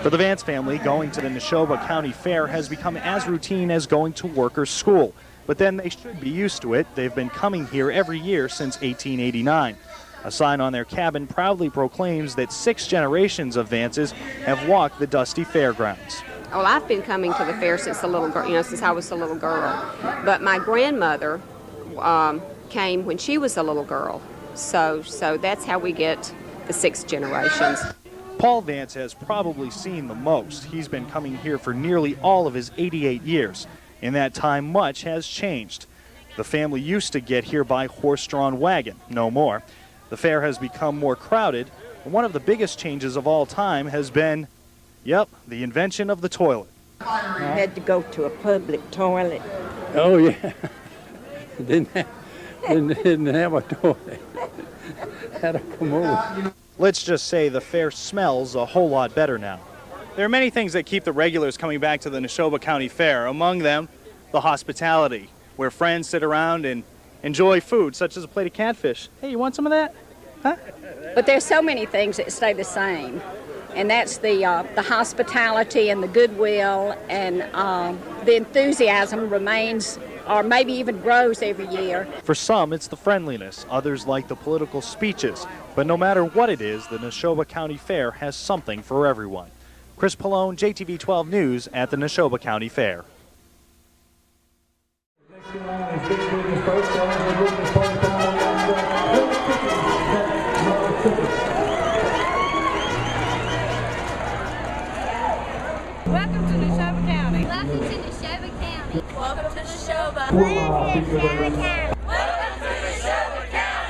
For the Vance family, going to the Neshoba County Fair has become as routine as going to work or school. But then they should be used to it. They've been coming here every year since 1889. A sign on their cabin proudly proclaims that 6 generations of Vances have walked the dusty fairgrounds. Well, I've been coming to the fair since a little girl, since I was a little girl. But my grandmother came when she was a little girl. So that's how we get the 6 generations. Paul Vance has probably seen the most. He's been coming here for nearly all of his 88 years. In that time, much has changed. The family used to get here by horse-drawn wagon, no more. The fair has become more crowded, and one of the biggest changes of all time has been, the invention of the toilet. You had to go to a public toilet. Oh yeah, didn't have a toilet. Had to come over. Let's just say the fair smells a whole lot better now. There are many things that keep the regulars coming back to the Neshoba County Fair. Among them, the hospitality, where friends sit around and enjoy food, such as a plate of catfish. Hey, you want some of that? Huh? But there's so many things that stay the same, and that's the hospitality and the goodwill, and the enthusiasm remains, or maybe even grows every year. For some, it's the friendliness. Others like the political speeches. But no matter what it is, the Neshoba County Fair has something for everyone. Chris Pallone, JTV 12 News at the Neshoba County Fair. Welcome to Neshoba County. Welcome to Neshoba County. Welcome to Neshoba. Welcome to Neshoba County. Welcome to Neshoba County.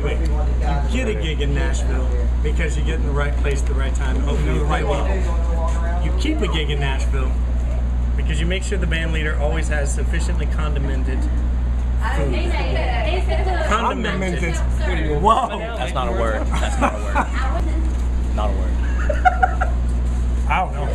Wait. You get a gig in Nashville because you get in the right place at the right time, hopefully the right people. You keep a gig in Nashville because you make sure the band leader always has sufficiently condimented food. Condimented. Whoa! That's not a word. That's not a word. Not a word. I don't know.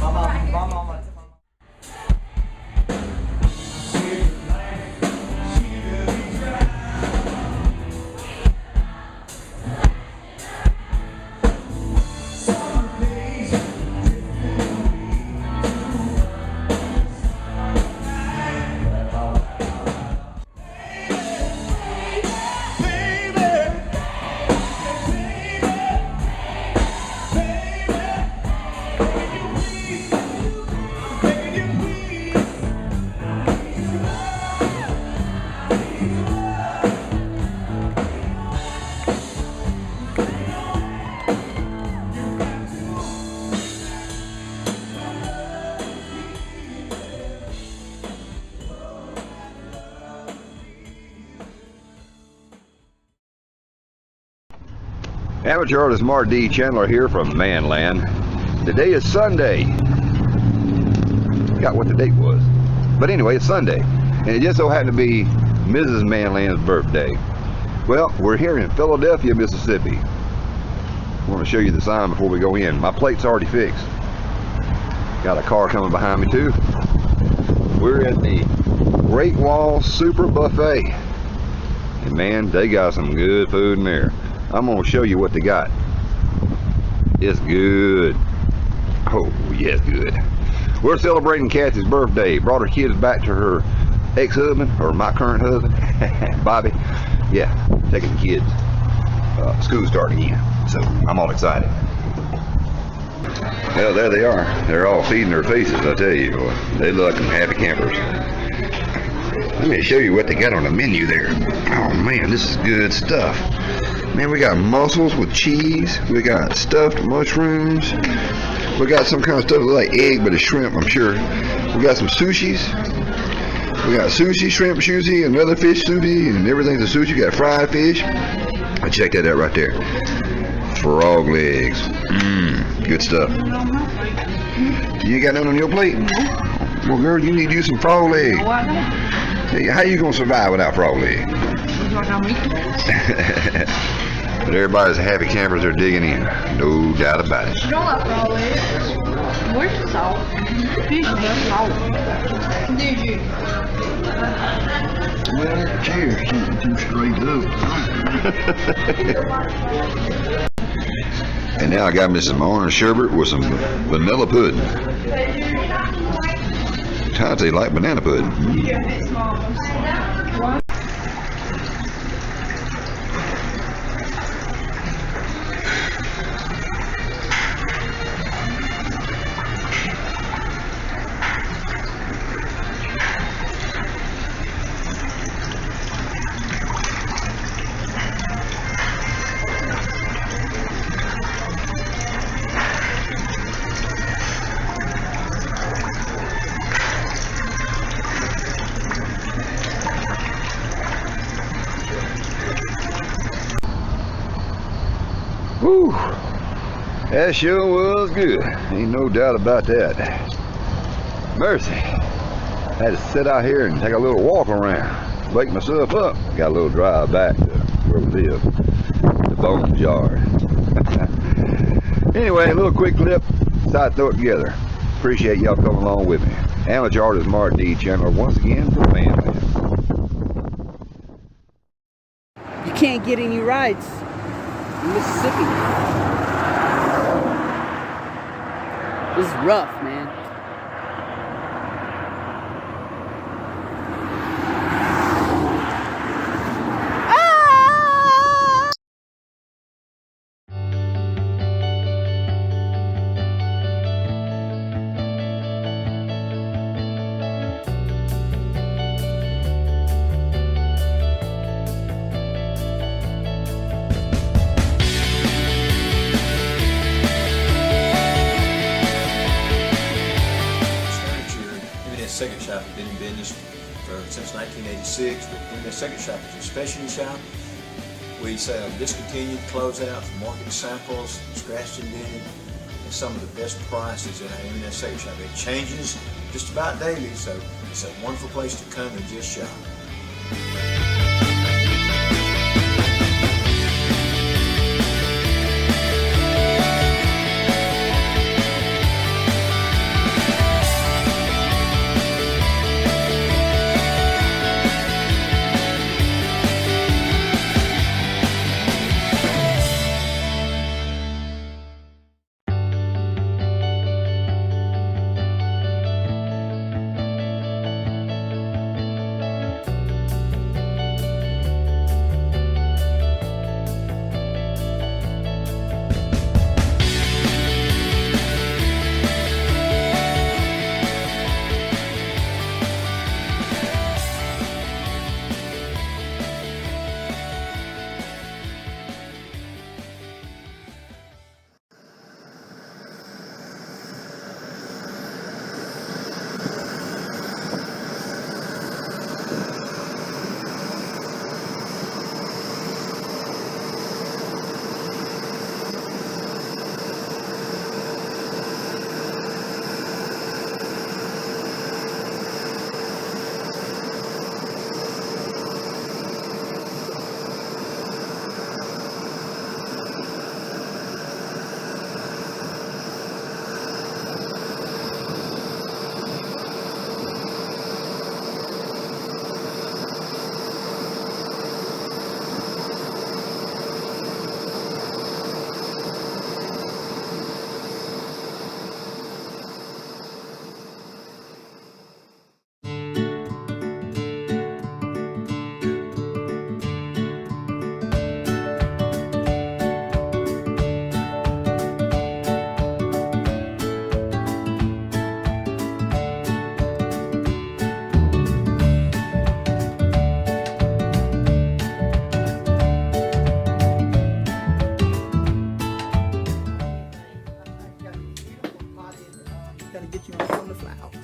Amateur artist Mark D. Chandler here from Manland. Today is Sunday. Forgot what the date was. But anyway, it's Sunday. And it just so happened to be Mrs. Manland's birthday. Well, we're here in Philadelphia, Mississippi. I want to show you the sign before we go in. My plate's already fixed. Got a car coming behind me too. We're at the Great Wall Super Buffet. And man, they got some good food in there. I'm going to show you what they got. It's good. Oh, yes, good. We're celebrating Kathy's birthday. Brought her kids back to her ex-husband, or my current husband, Bobby. Yeah, taking the kids. School starting again, so I'm all excited. Well, there they are. They're all feeding their faces, I tell you. Boy. They look like happy campers. Let me show you what they got on the menu there. Oh, man, this is good stuff. Man, we got mussels with cheese. We got stuffed mushrooms. We got some kind of stuff that looks like egg, but it's shrimp, I'm sure. We got some sushis. We got sushi, shrimp sushi, and other fish sushi, and everything's a sushi. We got fried fish. Check that out right there. Frog legs. Good stuff. You ain't got none on your plate? Well, girl, you need to use some frog leg. Oh, I know. Hey, how you gonna survive without frog leg? But everybody's happy campers are digging in. No doubt about it. You don't like frog legs. Where's the salt? Fish has salt. Did you? Well, cheers. Too straight up. And now I got me some orange sherbet with some vanilla pudding. How do you like banana pudding? Whew, that sure was good. Ain't no doubt about that. Mercy. I had to sit out here and take a little walk around, wake myself up. Got a little drive back to where we live, the Bones Yard. Anyway, a little quick clip, decided to throw it together. Appreciate y'all coming along with me. Amateur artist Mark D. Chandler once again for Family. You can't get any rides in Mississippi. This is rough, man. Second shop has been in business since 1986. The second shop is a specialty shop. We sell discontinued closeouts, market samples, scratched and dented, and some of the best prices in our M&S second shop. It changes just about daily, so it's a wonderful place to come and just shop. Gotta get you on the flowers.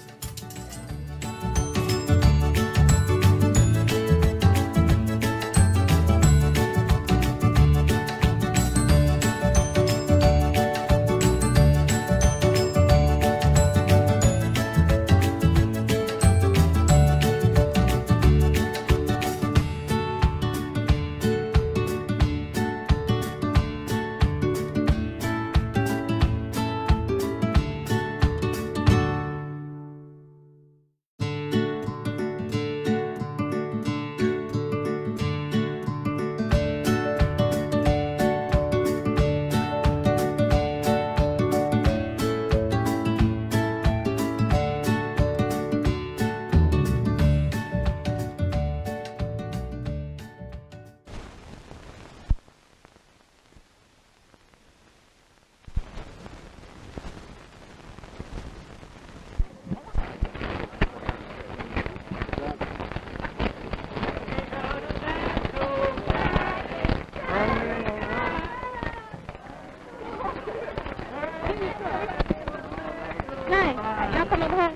Sing. Y'all coming home?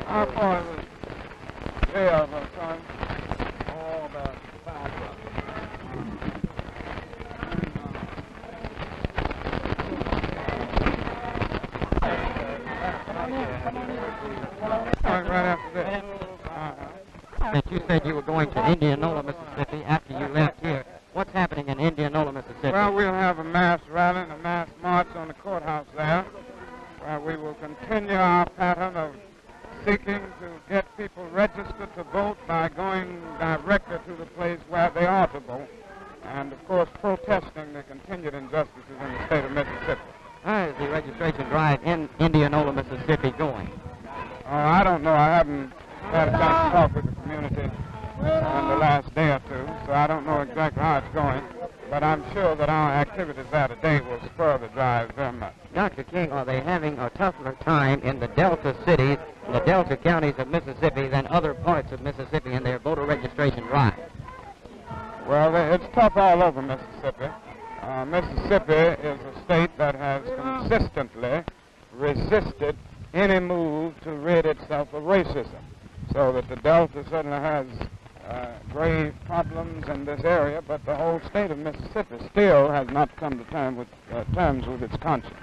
How far is it? Yeah, son. Oh, about 5 bucks. Right after this. That you said you were going to Indianola, Mississippi after you left here. What's happening in Indianola, Mississippi? Well, we'll have a mass rally and a mass march on the courthouse there, where we will continue our pattern of seeking to get people registered to vote by going directly to the place where they ought to vote, and of course protesting the continued injustices in the state of Mississippi. How is the registration drive in Indianola, Mississippi going? Oh, I don't know. I haven't had a chance to talk with the community in the last day or two, so I don't know exactly how it's going, but I'm sure that our activities there today will spur the drive very much. Dr. King, are they having a tougher time in the Delta cities, the Delta counties of Mississippi than other parts of Mississippi in their voter registration drive? Well, it's tough all over Mississippi. Mississippi is a state that has consistently resisted any move to rid itself of racism, so that the Delta certainly has grave problems in this area, but the whole state of Mississippi still has not come to terms with its conscience.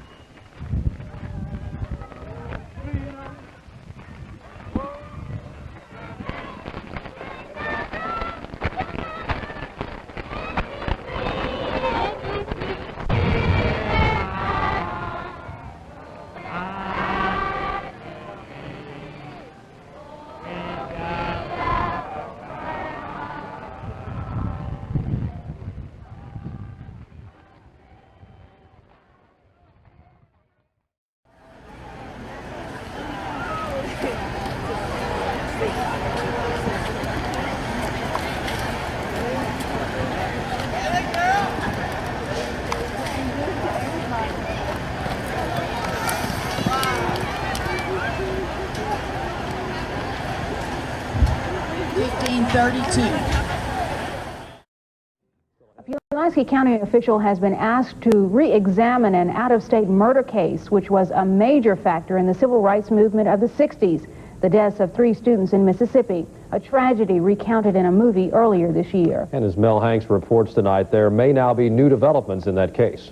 A Pulaski County official has been asked to re-examine an out-of-state murder case, which was a major factor in the civil rights movement of the 60s, the deaths of 3 students in Mississippi, a tragedy recounted in a movie earlier this year. And as Mel Hanks reports tonight, there may now be new developments in that case.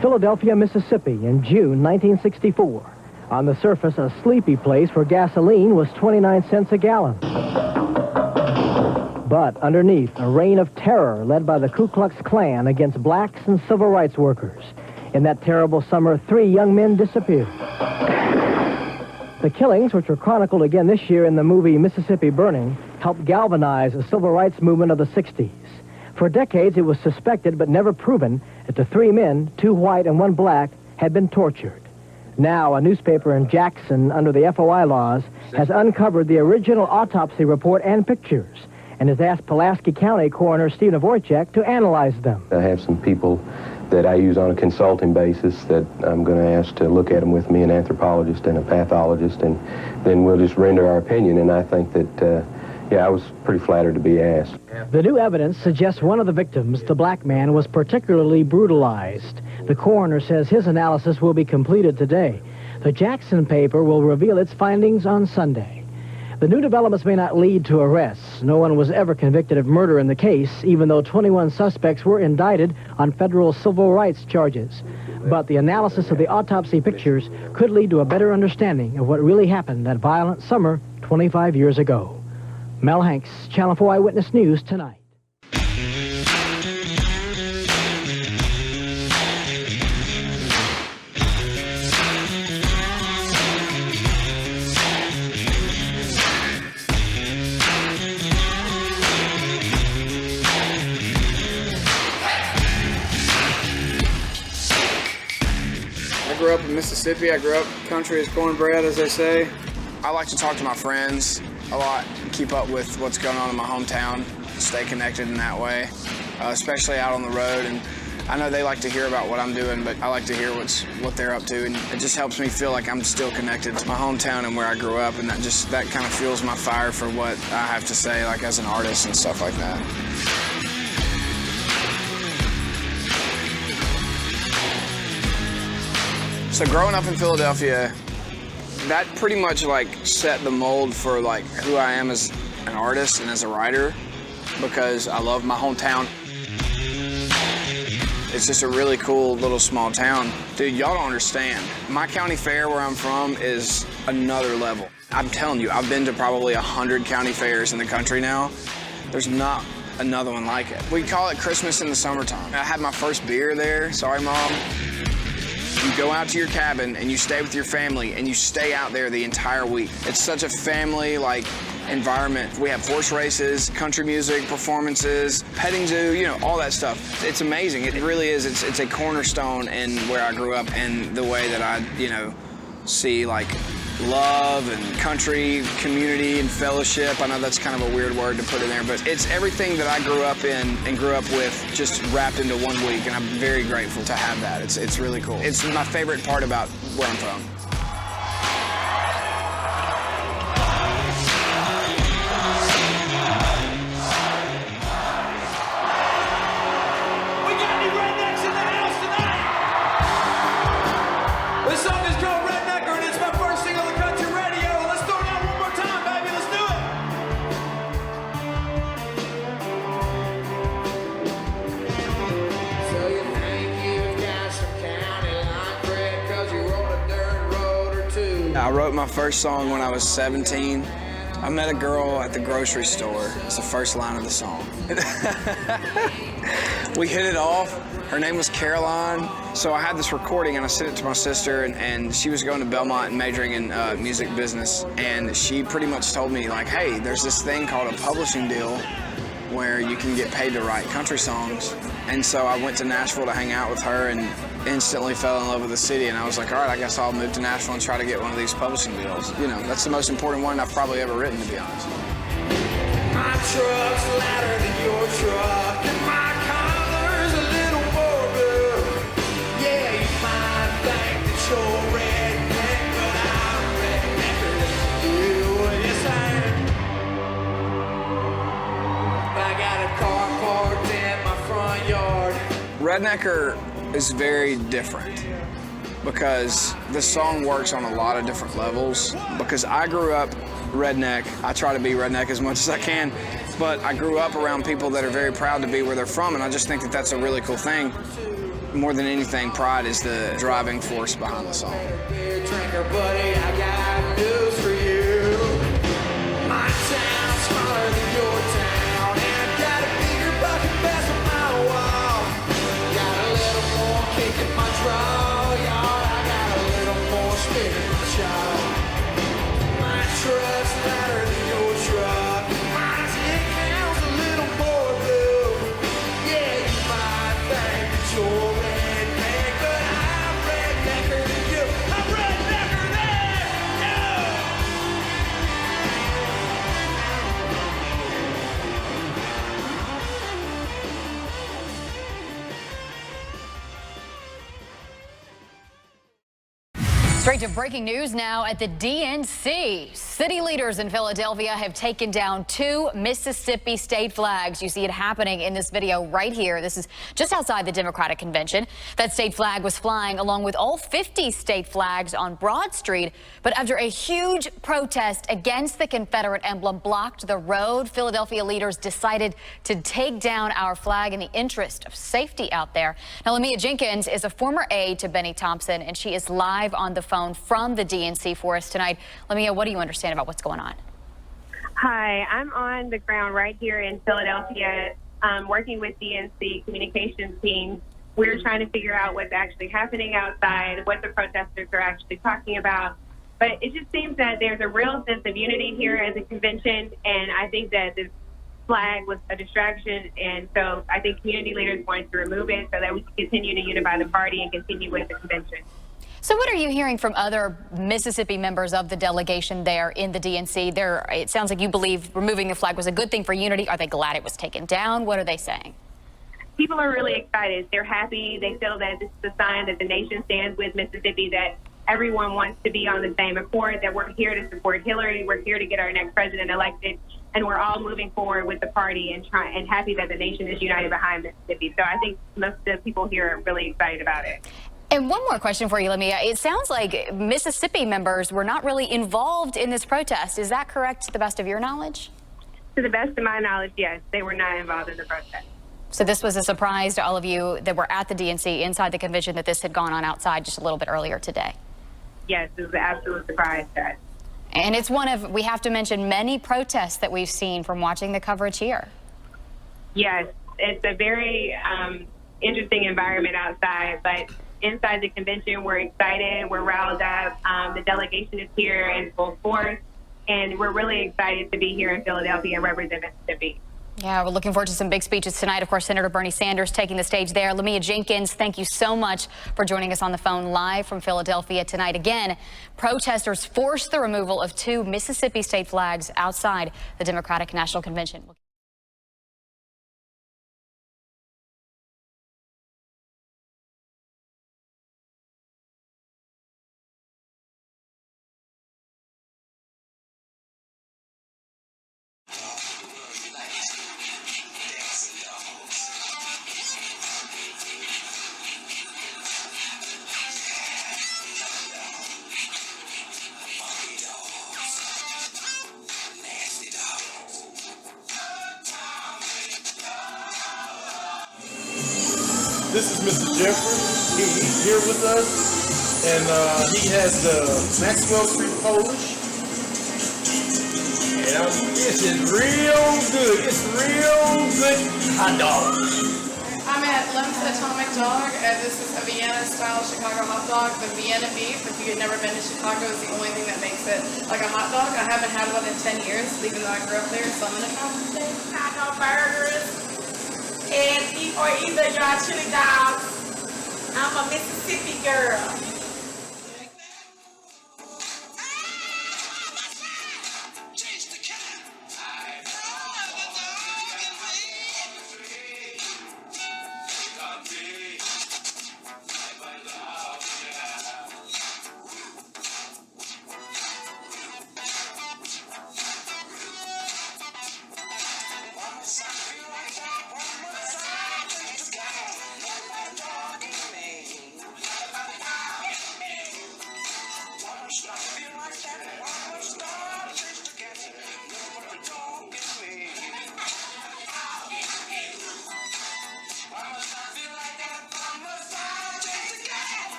Philadelphia, Mississippi, in June 1964. On the surface, a sleepy place where gasoline was 29 cents a gallon. But underneath, a reign of terror led by the Ku Klux Klan against blacks and civil rights workers. In that terrible summer, 3 young men disappeared. The killings, which were chronicled again this year in the movie Mississippi Burning, helped galvanize the civil rights movement of the 60s. For decades, it was suspected but never proven that the 3 men, 2 white and 1 black, had been tortured. Now, a newspaper in Jackson, under the FOI laws, has uncovered the original autopsy report and pictures, and has asked Pulaski County Coroner Stephen Wojciech to analyze them. I have some people that I use on a consulting basis that I'm going to ask to look at them with me, an anthropologist and a pathologist, and then we'll just render our opinion, and I think that, yeah, I was pretty flattered to be asked. The new evidence suggests one of the victims, the black man, was particularly brutalized. The coroner says his analysis will be completed today. The Jackson paper will reveal its findings on Sunday. The new developments may not lead to arrests. No one was ever convicted of murder in the case, even though 21 suspects were indicted on federal civil rights charges. But the analysis of the autopsy pictures could lead to a better understanding of what really happened that violent summer 25 years ago. Mel Hanks, Channel 4 Eyewitness News, tonight. I grew up in Mississippi. I grew up country as cornbread, as they say. I like to talk to my friends a lot, keep up with what's going on in my hometown, stay connected in that way, especially out on the road. And I know they like to hear about what I'm doing, but I like to hear what they're up to, and it just helps me feel like I'm still connected to my hometown and where I grew up, and that kind of fuels my fire for what I have to say, like as an artist and stuff like that. So growing up in Philadelphia, that pretty much like set the mold for like who I am as an artist and as a writer, because I love my hometown. It's just a really cool little small town. Dude, y'all don't understand. My county fair where I'm from is another level. I'm telling you, I've been to probably 100 county fairs in the country now. There's not another one like it. We call it Christmas in the summertime. I had my first beer there. Sorry, Mom. You go out to your cabin and you stay with your family and you stay out there the entire week. It's such a family, like, environment. We have horse races, country music, performances, petting zoo, you know, all that stuff. It's amazing. It really is. It's a cornerstone in where I grew up and the way that I, you know, see like love and country, community and fellowship. I know that's kind of a weird word to put in there, but it's everything that I grew up in and grew up with just wrapped into 1 week, and I'm very grateful to have that. It's really cool. It's my favorite part about where I'm from. I wrote my first song when I was 17. I met a girl at the grocery store. It's the first line of the song. We hit it off. Her name was Caroline. So I had this recording and I sent it to my sister, and she was going to Belmont and majoring in music business. And she pretty much told me, like, hey, there's this thing called a publishing deal where you can get paid to write country songs. And so I went to Nashville to hang out with her and instantly fell in love with the city. And I was like, all right, I guess I'll move to Nashville and try to get one of these publishing deals. You know, that's the most important one I've probably ever written, to be honest. My truck's louder than your truck, and my collar's a little more blue. Yeah, you might think that you're redneck, but I'm rednecker than you. Yes, I am. I got a car parked in my front yard. Rednecker is very different because the song works on a lot of different levels. Because I grew up redneck. I try to be redneck as much as I can, but I grew up around people that are very proud to be where they're from, and I just think that that's a really cool thing. More than anything, pride is the driving force behind the song. Beer drinker, buddy, I got news for you. My town's smaller than your town, and I've got a bigger bucket pass on my wall. Got a little more kick in my draw, y'all. I got a little more spit in my shawl. My truck's louder than your truck. My tick hound's a little more blue. Yeah, you might think that you're redneck, but I'm rednecker than you. I'm rednecker than you. Straight to breaking news now at the DNC. City leaders in Philadelphia have taken down 2 Mississippi state flags. You see it happening in this video right here. This is just outside the Democratic Convention. That state flag was flying along with all 50 state flags on Broad Street. But after a huge protest against the Confederate emblem blocked the road, Philadelphia leaders decided to take down our flag in the interest of safety out there. Now, Lamia Jenkins is a former aide to Benny Thompson, and she is live on the phone from the DNC for us tonight. Lamia, what do you understand about what's going on? Hi, I'm on the ground right here in Philadelphia, working with DNC communications team. We're trying to figure out what's actually happening outside, what the protesters are actually talking about. But it just seems that there's a real sense of unity here at the convention, and I think that this flag was a distraction, and so I think community leaders wanted to remove it so that we can continue to unify the party and continue with the convention. So what are you hearing from other Mississippi members of the delegation there in the DNC? It sounds like you believe removing the flag was a good thing for unity. Are they glad it was taken down? What are they saying? People are really excited. They're happy. They feel that this is a sign that the nation stands with Mississippi, that everyone wants to be on the same accord, that we're here to support Hillary. We're here to get our next president elected, and we're all moving forward with the party and happy that the nation is united behind Mississippi. So I think most of the people here are really excited about it. And one more question for you, Lamia. It sounds like Mississippi members were not really involved in this protest. Is that correct, to the best of your knowledge? To the best of my knowledge, yes, they were not involved in the protest. So this was a surprise to all of you that were at the DNC inside the convention that this had gone on outside just a little bit earlier today. Yes, it was an absolute surprise to us. And it's one of, we have to mention, many protests that we've seen from watching the coverage here. Yes, it's a very interesting environment outside, but inside the convention, we're excited, we're riled up. The delegation is here in full force, and we're really excited to be here in Philadelphia and represent Mississippi. Yeah, we're looking forward to some big speeches tonight. Of course, Senator Bernie Sanders taking the stage there. Lamia Jenkins, thank you so much for joining us on the phone live from Philadelphia tonight. Again, protesters forced the removal of 2 Mississippi state flags outside the Democratic National Convention. This is Mr. Jeffrey. He's here with us, and he has the Maxwell Street Polish. And this is real good. It's real good hot dog. I'm at Lem's Atomic Dog, and this is a Vienna-style Chicago hot dog. The Vienna beef, if you had never been to Chicago, is the only thing that makes it like a hot dog. I haven't had one in 10 years, even though I grew up there, so I'm gonna try today. Hot dog burgers. And or either y'all chili dogs. I'm a Mississippi girl.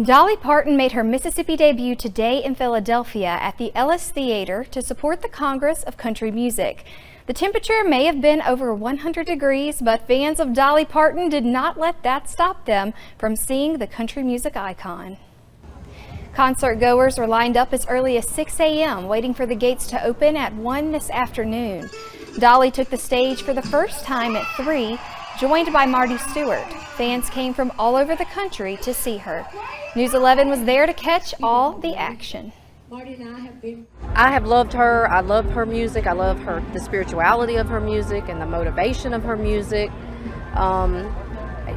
Dolly Parton made her Mississippi debut today in Philadelphia at the Ellis Theater to support the Congress of Country Music. The temperature may have been over 100 degrees, but fans of Dolly Parton did not let that stop them from seeing the country music icon. Concert goers were lined up as early as 6 a.m. waiting for the gates to open at 1 this afternoon. Dolly took the stage for the first time at 3, joined by Marty Stewart. Fans came from all over the country to see her. News 11 was there to catch all the action. I have loved her. I love her music. I love the spirituality of her music and the motivation of her music.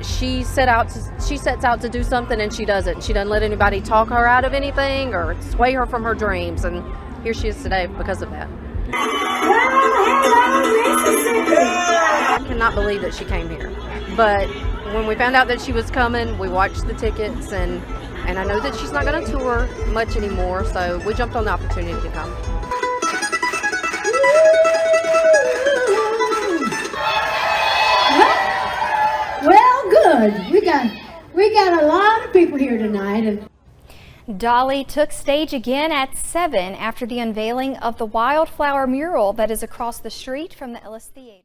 She sets out to do something and she does it. She doesn't let anybody talk her out of anything or sway her from her dreams. And here she is today because of that. I cannot believe that she came here. But when we found out that she was coming, we watched the tickets and I know that she's not going to tour much anymore, so we jumped on the opportunity to come. Well, good. We got a lot of people here tonight. Dolly took stage again at 7 after the unveiling of the wildflower mural that is across the street from the Ellis Theater.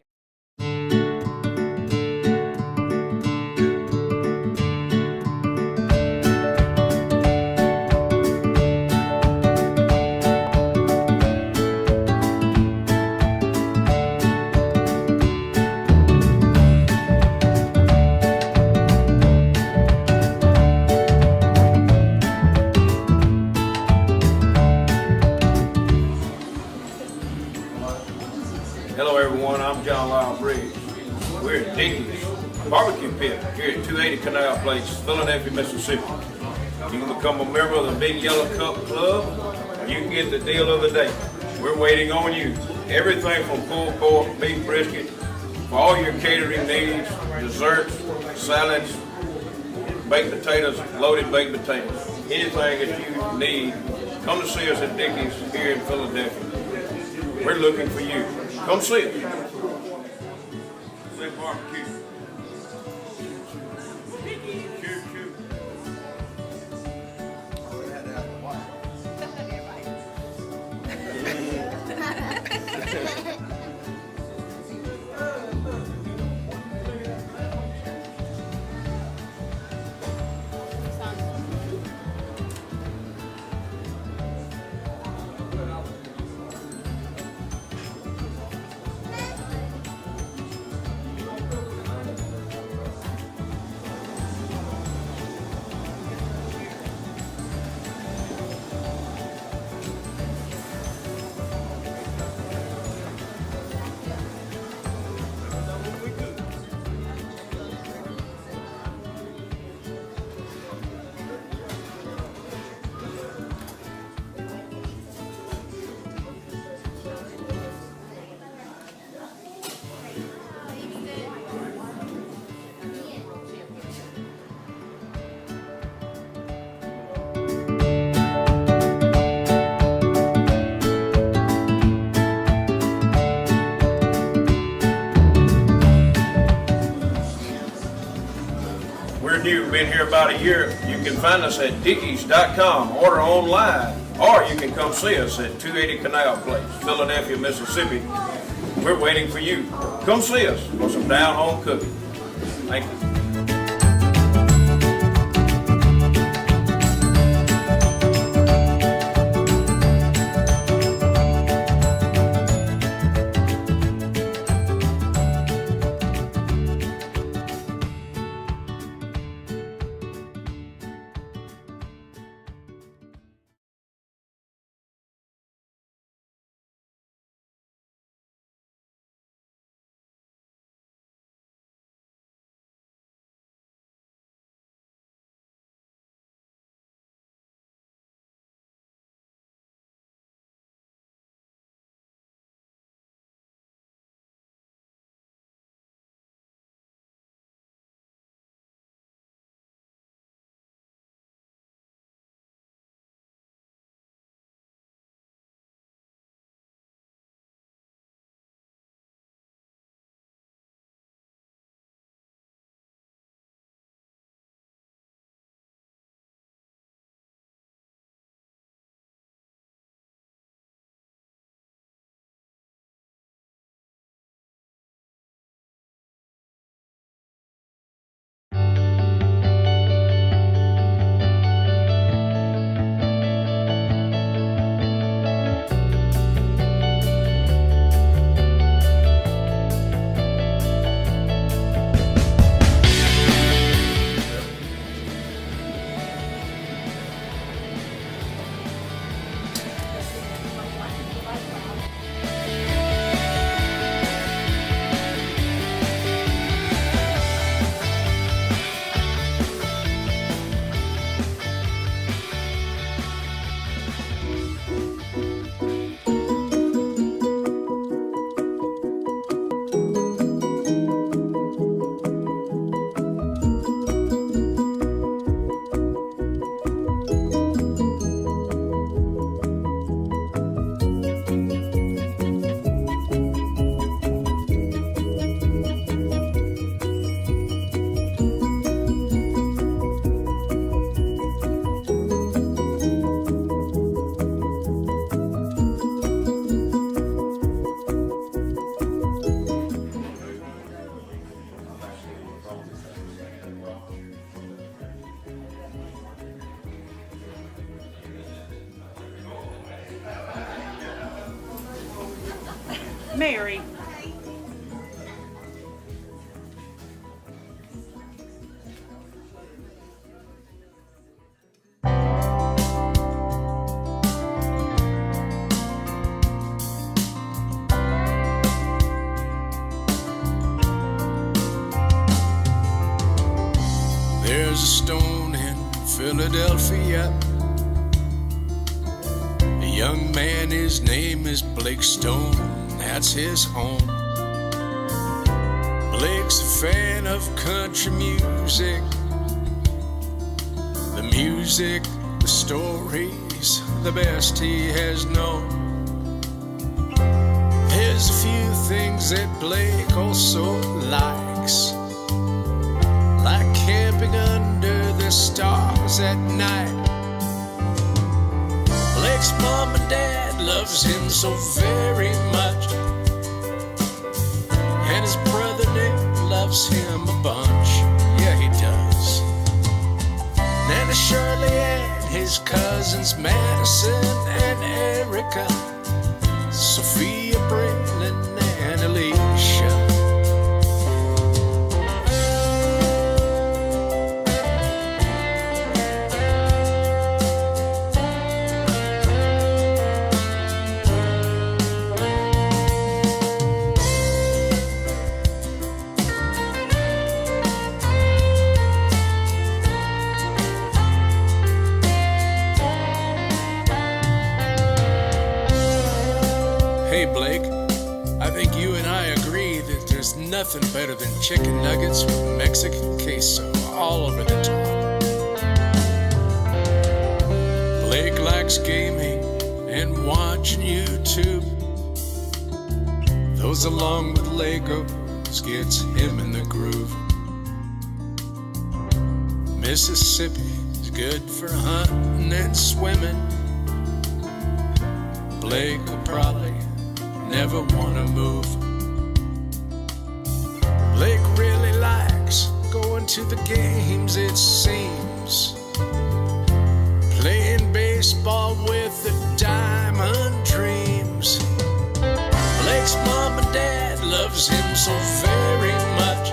Hello everyone, I'm John Lyle Briggs. We're at Dickey's Barbecue Pit here at 280 Canal Place, Philadelphia, Mississippi. You can become a member of the Big Yellow Cup Club, and you can get the deal of the day. We're waiting on you. Everything from pulled pork, beef brisket, for all your catering needs, desserts, salads, baked potatoes, loaded baked potatoes. Anything that you need, come to see us at Dickey's here in Philadelphia. We're looking for you. Come see it. Say barbecue. Choo choo. We're new, been here about a year. You can find us at dickies.com, order online, or you can come see us at 280 Canal Place, Philadelphia, Mississippi. We're waiting for you. Come see us for some down-home cooking. Thank you. Mary. There's a stone in Philadelphia. A young man, his name is Blake Stone. That's his home. Blake's a fan of country music. The music, the stories, the best he has known. There's a few things that Blake also likes, like camping under the stars at night. Blake's mom and dad loves him so very much, and his brother Nick loves him a bunch. Yeah, he does. Nana Shirley and his cousins Madison and Erica, Sophia, Braylon, and Alicia. Hey Blake, I think you and I agree that there's nothing better than chicken nuggets with Mexican queso all over the top. Blake likes gaming and watching YouTube. Those along with Legos gets him in the groove. Mississippi is good for hunting and swimming. Blake will probably never wanna move. Blake really likes going to the games, it seems. Playing baseball with the Diamond Dreams. Blake's mom and dad loves him so very much,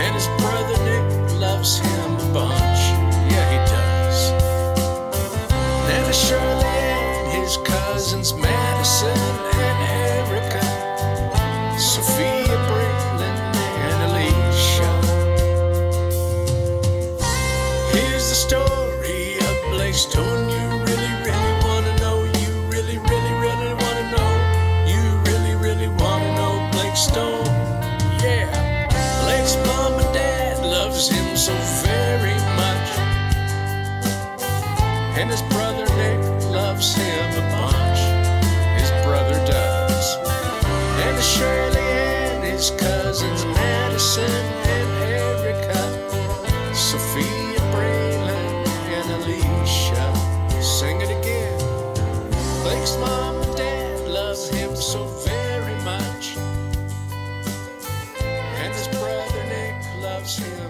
and his brother Nick loves him a bunch. Yeah, he does. Nana Shirley and his cousins Madison and Erica, Sophia, Braylon, and Alicia. Here's the story of Blake Stone. You really, really wanna know. You really, really, really wanna know. You really, really wanna know Blake Stone. Yeah, Blake's mom and dad loves him so very much, and his brother Nick loves him a bunch. His brother does. And Shirley and his cousins Madison and Erica, Sophia, Braylon, and Alicia. Sing it again. Blake's mom and dad love him so very much, and his brother Nick loves him